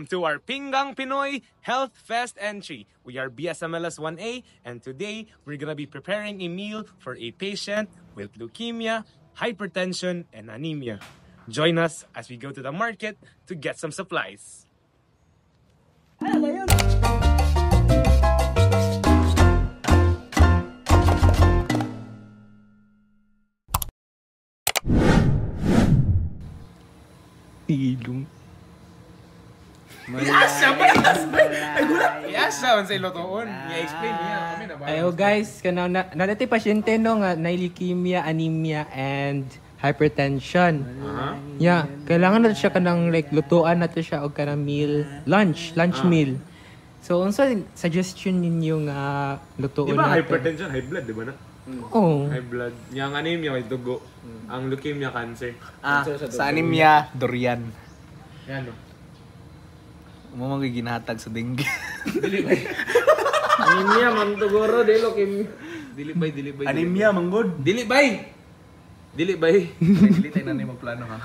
Welcome to our Pinggang Pinoy Health Fest entry. We are BSMLS 1A, and today we're gonna be preparing a meal for a patient with leukemia, hypertension, and anemia. Join us as we go to the market to get some supplies. Ilong. Yasha! Ay, gulat! Yasha! Ang sa ilotoon. I-explain niya. Kami na ba? Ayo guys, nanati pasyente no nga na leukemia, anemia, and hypertension. Yeah, kailangan na siya kanang like lutuan na to siya og kanang meal, lunch meal. So unsa suggestion ninyo nga lutuon Diba natin? hypertension, high blood, di ba na? Oh. High blood. Yang anemia, may dugo. Ang leukemia, cancer. Sa anemia, durian. Yan no. Mo magiginhatag sa dengue. Anemia, mantugoro, di leukemia. Dili bay. Anemia, manggod. Dili bay! Dili bay. Dili tayo na naman magplano ha.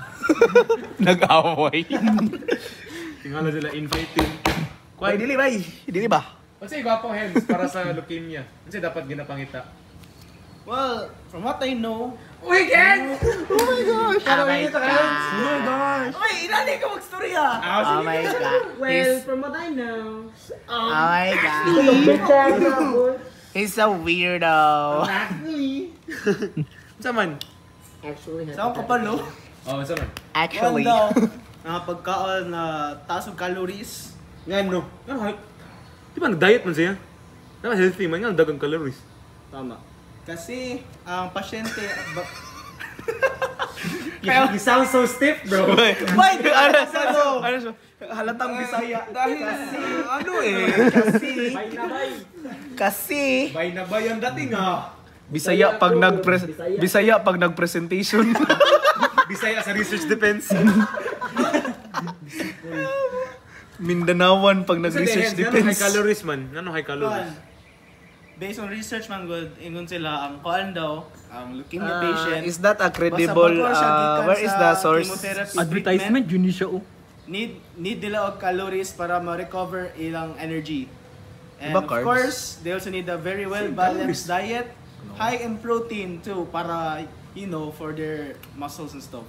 Nag-away. Tingala sila infighting. Kuya, dili bay. Dili ba? Kasi gwapong hands para sa leukemia. Kasi dapat ginapangita. Well, from what I know... Uy, Ken! Oh my gosh! Oh my gosh! Uy, inali ka mag-story ha! Oh my god. Well, from what I know, Oh my god. He's a weirdo. actually, Saman? Saan ka pa, no? Oh, saman? Actually. Pagkaon na taas ng calories. Nga no. Ano, di ba nag-diet man siya? Naman healthy man nga, dagang calories. Tama. Kasi, ang pasyente... You sound so stiff, bro. Wait! Ano siya? Halatang Bisaya. Dahil kasi, ano eh? Kasi... Bay na bay ang dating ha. Bisaya pag nag-presentation. Bisaya sa research defense. Mindanawan pag nag-research High defense. calories man. Ano high calories? Based on research man good, ingon sila ang kuan daw, ang leukemia patient. Is that a credible, where is the source? Advertisement yun siya oh. Need nila og calories para ma-recover ilang energy. And Diba of carbs? course, they also need a very well balanced diet, high in protein too para for their muscles and stuff.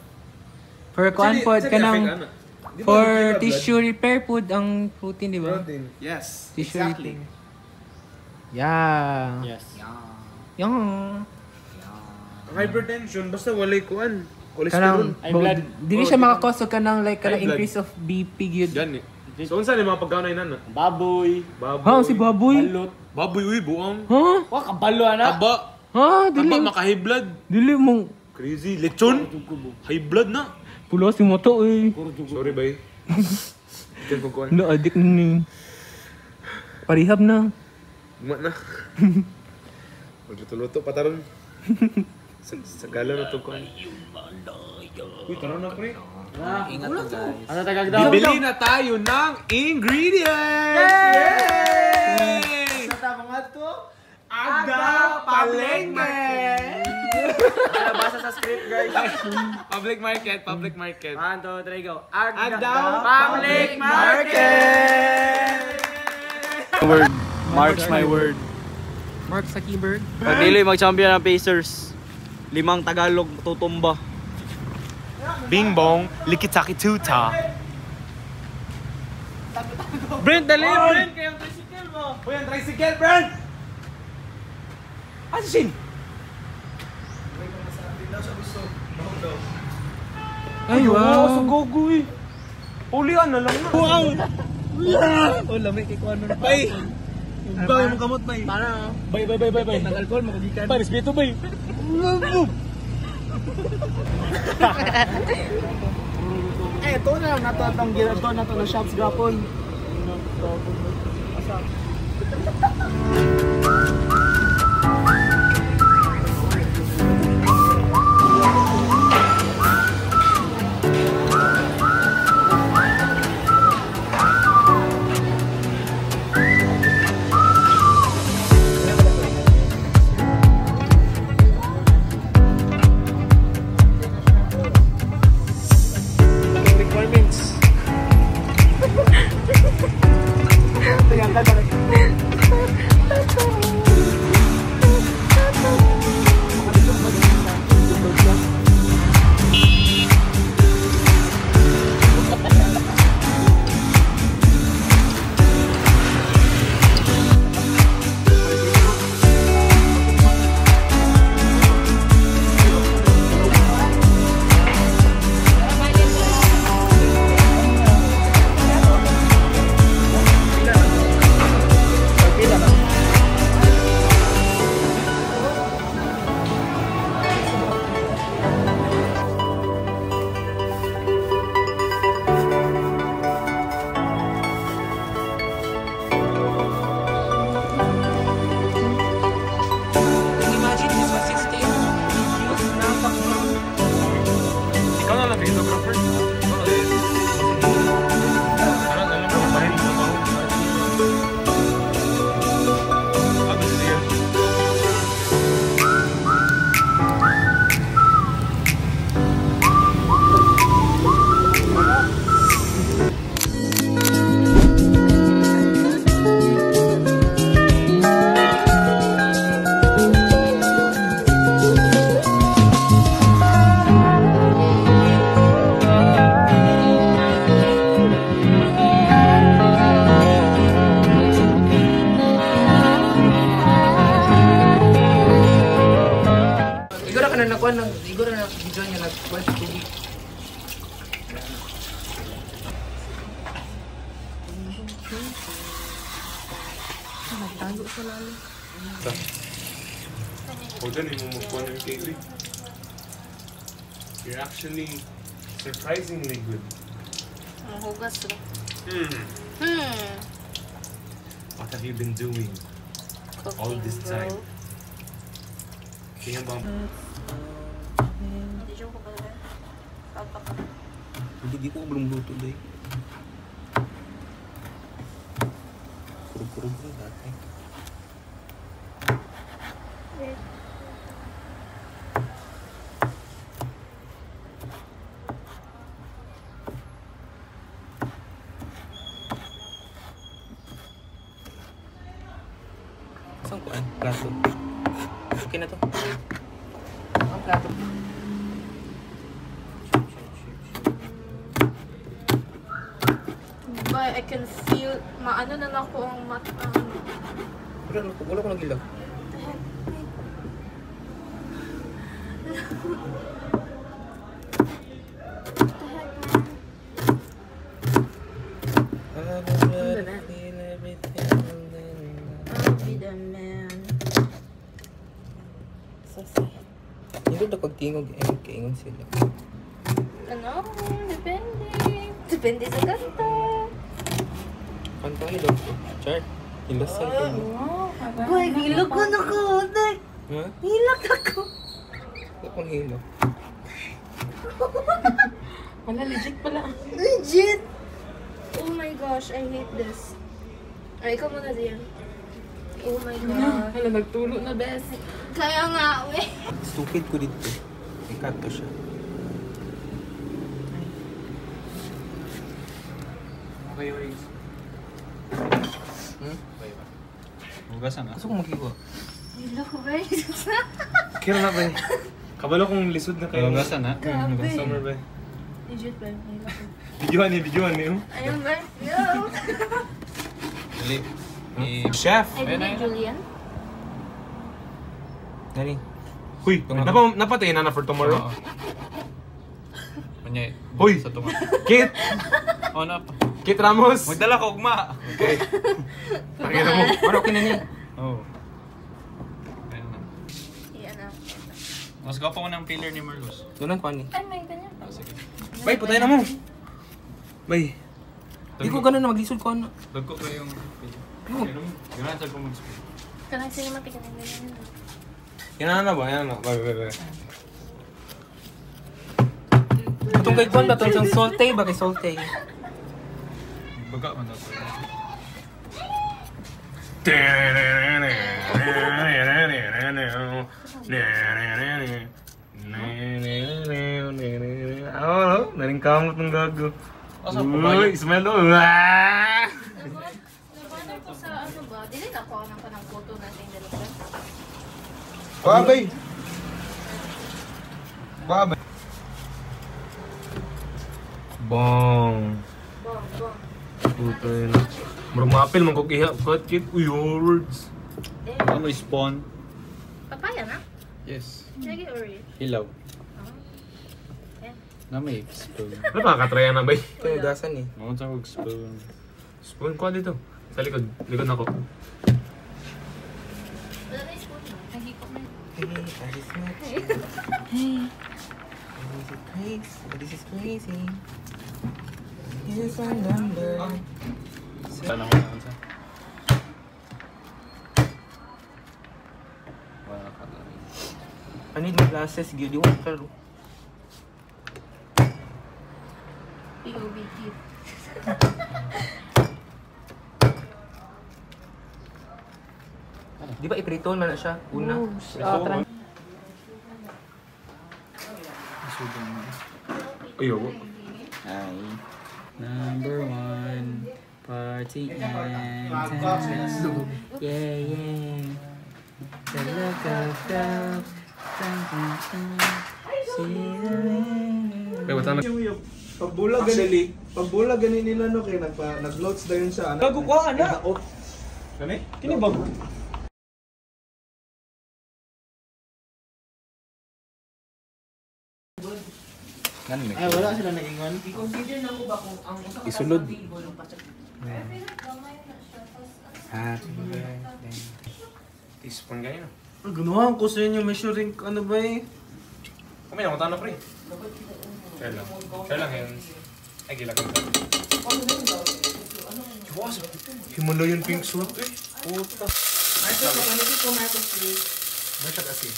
For kuan pod kanang for tissue repair pod ang protein, di ba? Yes, Tissue exactly. repair. Yeah. Yes. Yung Hypertension, basta walay kuan. kanang Cholesterol. dili siya makakos og kanang like kanang High blood. increase of BP gyud. Yan eh. So, unsa ni mga pagkaon na inan? baboy, Ha, si baboy. balot. Baboy, uy, buang. Ha? Wa kabalo ana. Taba. Ha, Taba, dili. maka-high blood. Dili mong Crazy. Lechon. High blood na. pulo si moto eh. Sorry, bay. Diyan ko kuan. No, adik ni. Parihab na. Guma na. Magluto-luto, pataron. Sa gala na ito kuan. Uy, taron na pre. Ingat na guys. Ano tagag daw? Bibili na tayo ng ingredients! Yay! Sa tama nga to, Aga Palengke! Basa sa script, guys. Public market. 1, 2, 3, go. Agdaw Public Market! word. Marks my word. Mark Zuckerberg. Pag dili mag-champion ng Pacers, 5 Tagalog tutumba. Bing bong, likitsaki tuta. Brent, dali! Brent, kayang tricycle mo! Uy, ang tricycle, Brent! Asin! Ay, wow. Gogo eh. Ulian na lang na. Oh, lamig kay kuan nun. Bay. Bay mo kamot bay. Paano? Bay. Nag-alcohol mo kagikan. Bay, respeto bay. Ito na nato atong ginadto nato na shops gapon. Requirements. na nakuha ng siguro na video niya nag-watch tubig. Nagtago sa lalo. O dyan, imumukuha ng Kaylee. You're actually surprisingly good. Ang hugas ro. What have you been doing all this time? Tingnan ba? Hindi joke ko pala. Kalpa ka. Hindi ko belum luto deh. Kurang-kurang ko dati. Saan ko plato? Okay na to. Ang plato. But I can feel, maano na lang ko ang Wala ko nagilaw. I'll be the man. So sad. Hindi na pagtingog, kaingon sila. Ano? Depende. Depende sa kanta. Kanta ni Dok. Char, ilasan ko. Boy, hilak ko na ko. Ha? Hilak ako. Wala kong hilak. Wala, legit pala. Legit? Oh my gosh, I hate this. Ay, ikaw muna diyan. Oh my gosh. Hala, nagtulo na, bes. Kaya nga, we. Stupid ko dito. Ikat to siya. Okay, wait. Hugasan na. Gusto kong mag-iwa. Hilak ko ba? Kira na ba? Kabalo kong lisod na kayo. Hugasan na. Grabe. Summer ba? Legit ba? Hilak ko. Videoan niyo. Ayun ba? Yo! Dali. Chef! Ay, di Julian? Dali. Huy, napatay na for tomorrow. Kanya, Hoy! sa tunga. Kate! Oh, na pa. Kate Ramos! Magdala ko, ugma. Okay. Pakita mo. Parang okay na niya. Oh. Ayan na. Iyan na. Mas gwapo ko ng pillar ni Marcos. Doon pa ni. Ay, may ganyan. Ah, sige. Bay, putay na mo! Bay. Di ko ganun na maglisod ko ano. Dagko ko yung pillar. Gano'n saan ko mag-spray. Kanang cinematic ka na ganyan. Yan na ba? Yan na. Bay. Itong kay Juan ba? Itong siyang solte ba? Kay solte. Baga man ako. Oh, naring kamot ng gago. Asa po Uy, smell o. Nabana ko sa ano ba? Dili na ko ng kanang photo natin dalawa. Babay. Babay. Bong. Bong, bong. Puta yun. Marang mapil, man kong ihap. Kit, uy, words. Ano spawn? Papaya na? Yes. Lagi orange. Hilaw. Ayan. Na may spoon. Ano pa, katraya na ba? Ito yung gasan eh. Mga sa kong spoon. Spoon ko dito. Sa likod. Likod na ko. Wala na yung spoon mo. Nagikot na. Hey, that is not. Hey. This is crazy. Here's our number. Sana ko na sa. Wala ka na. I need my glasses. Gil, di wala karo. POVT. Di ba iprito man na siya? Una. Ayaw. Hi. Number 1. Party and yeah, yeah. The look of love. Ay, wata na. Pagbulag ganin nila no kay nag-loads dayon siya. Gago ko, ana. Kani? Kini ba? Ay, wala sila naingon. I-consider na ko ba kung ang usa ka Isunod. Happy birthday. Teaspoon ganyan. Ang ganahan ko sa inyo, measuring ano ba eh? Kami na, matano pre. Share lang. Share lang yan. Ay, gila ka. Diwas, Himalayan yung pink suit eh. Puta. Masya kasi.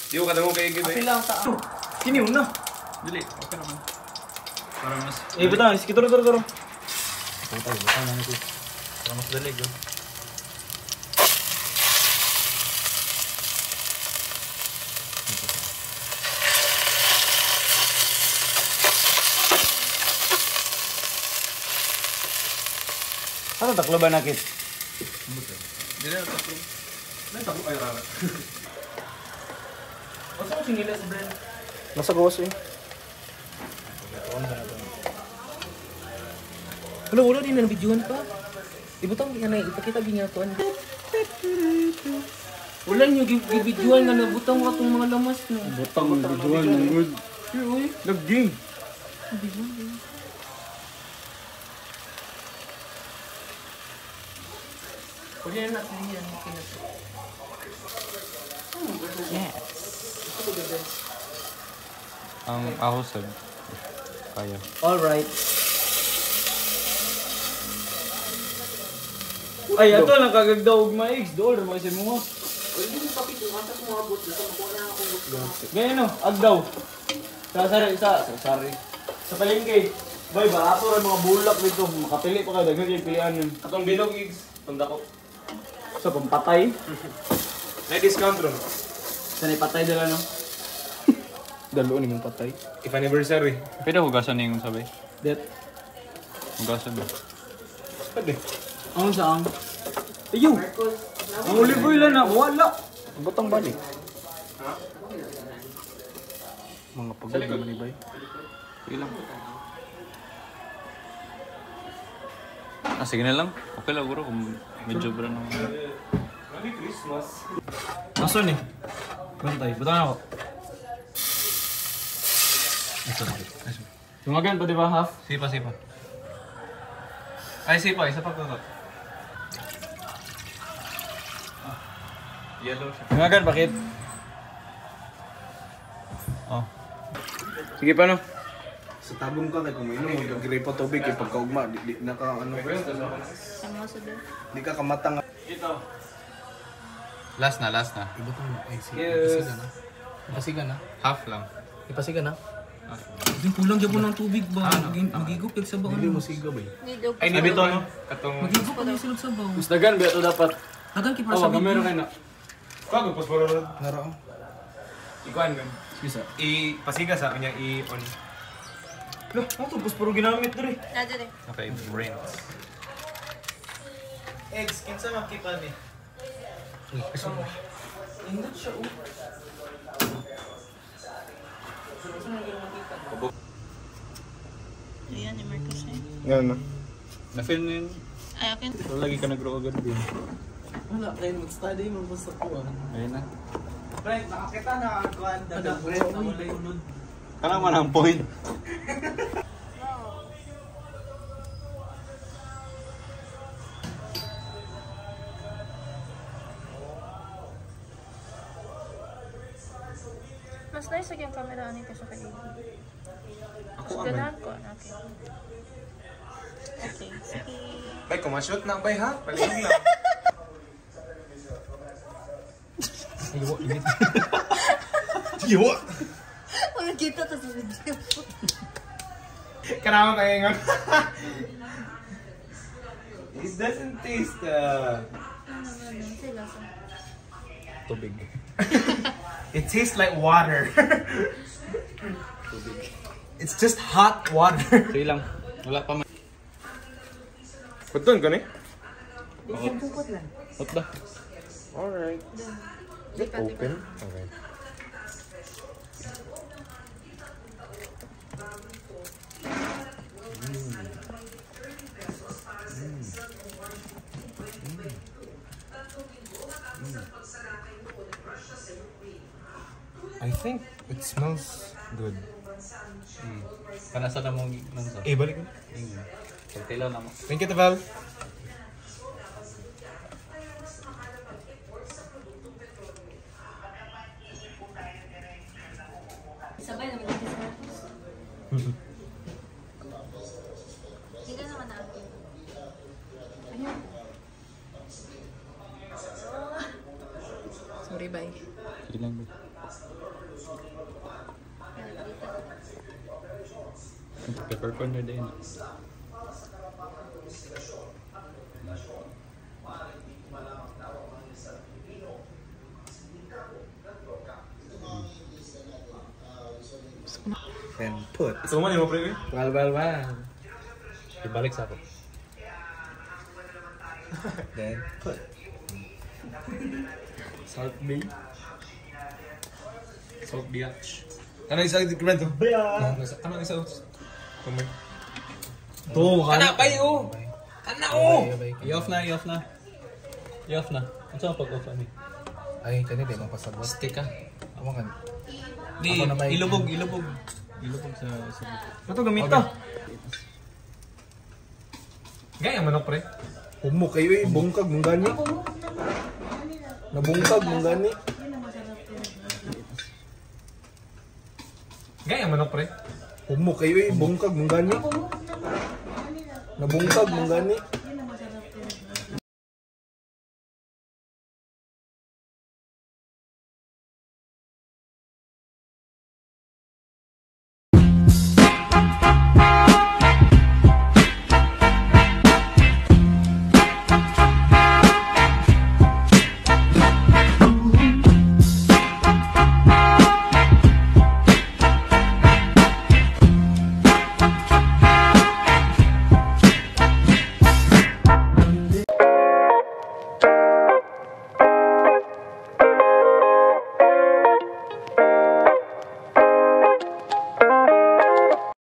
Di ko kada mo kayo gila eh. Lang sa Kini una. Dili, okay naman. Para mas... Eh, bata, sige, turo. Puta, butang na ito. Para mas dalig yun. Ano taklo ba nakit? Dili na taklo. May taklo kayo rara. Asa ko sinilas, Brent? Nasa gawas eh. Wala din na videoan pa. Ibutang nga na ipakita ginatuan. Wala niyo gibidyoan nga nabutang wa tong mga lamas no. Butang ng bijuan ng good. Nag-game. Pwede na natin yan. Ang ahosag. Kaya. Alright. Ay, ato lang kagagdaog maigs. Doon, may si mga. Ganyan no, agdaw. Sa palengke. Bay ba, ato rin mga bulak dito. Makapili pa kayo, daghan yung pilihan yun. Atong bilog gigs. Tunda ko. Sa pampatay. May discount ron. Sanay patay dala no? Dalo ni mong patay. If anniversary. Pwede hugasan niya yung sabay. Det. Hugasan ba? Pwede. Ang saan? Ayaw! Ang olive oil na, wala! Butang balik. Mga pagod naman ni Bay. Sige lang. Sige na lang. Okay lang bro kung medyo bro naman. Merry Christmas. Nasaan eh? Bantay, butang ako. Tumagan pa di ba half? Sipa. Ay, sipa. Isa pa ko. Yellow siya. Tumagan, bakit? Oh. Sige pa no? Sa tabong ka kay kuminom mo gagre pa tubig kay pagkaugma di na ka ano di ka kamatang. Last na. Yes. Ipasiga na. Half lang. Ipasiga na. Yung kulang gyapon ng tubig ba? Magigop yung sabaw. Dili mo siga ba? Nidog. Ay, Sabi to no? Katong... Magigop pa yung silog sabaw. Mas dagan ba ito dapat? Tagan ki para Oh, sa gamero kayo na. Kung agos po ron. Naro. Ikuan gan. Bisa. Ipasiga sa kanya i-on. Lah, ano to? Puro ginamit dre. Nado rin. Okay, rinse. Eggs, kinsa makipan ni? Indot siya oh. Ayan, ni Marcos eh. Yan na. Na-feel mo yun? Ay, akin. So, lagi ka nag-grow agad din. Wala, kaya mag-study mo sa kuha. Ayun na. Brent, nakakita na kuhan na Brent na wala unod. Kanang man ang point. Mas nice yung camera ni kasi kay ganahan ko. Okay. Okay, sige. Bay, kumashoot na bay ha? Paligid lang. Iwa! Wala kita to sa video. Kailangan tayo nga. It doesn't taste Sige, lasa. Tubig. It tastes like water. It's just hot water. Sige lang. Wala pa man. Pagdoon ka ni? Bukot lang. What ba? Alright. Open? Okay. I think it smells good. Kanasa na mong nang sa. Balik mo. Pagtilaw na mo. Thank you, Taval. Sabay naman natin sa Marcos. Hindi naman natin. Ayun. Sorry, bye. Sige lang ba? Pepper corn na din. And put. Ito man yung pre. Well. Ibalik sa ako. Then put. Salt Bay. Salt biatch. Ano isa yung kwento? Ano isa? To, Kana ba yun? Kana o! I-off na. I-off na. Ano saan pag-off na? Ay, kani di mo pasabot. Stick ka. Amo kan. Di, Ako na may- ilubog. Ilubog sa... Ito gamita. Gaya manok pre. Humo kayo bungkag mong gani. Nabungkag mong gani. Gaya manok pre. Humo kayo bungkag mong gani. Nabungkag mong gani.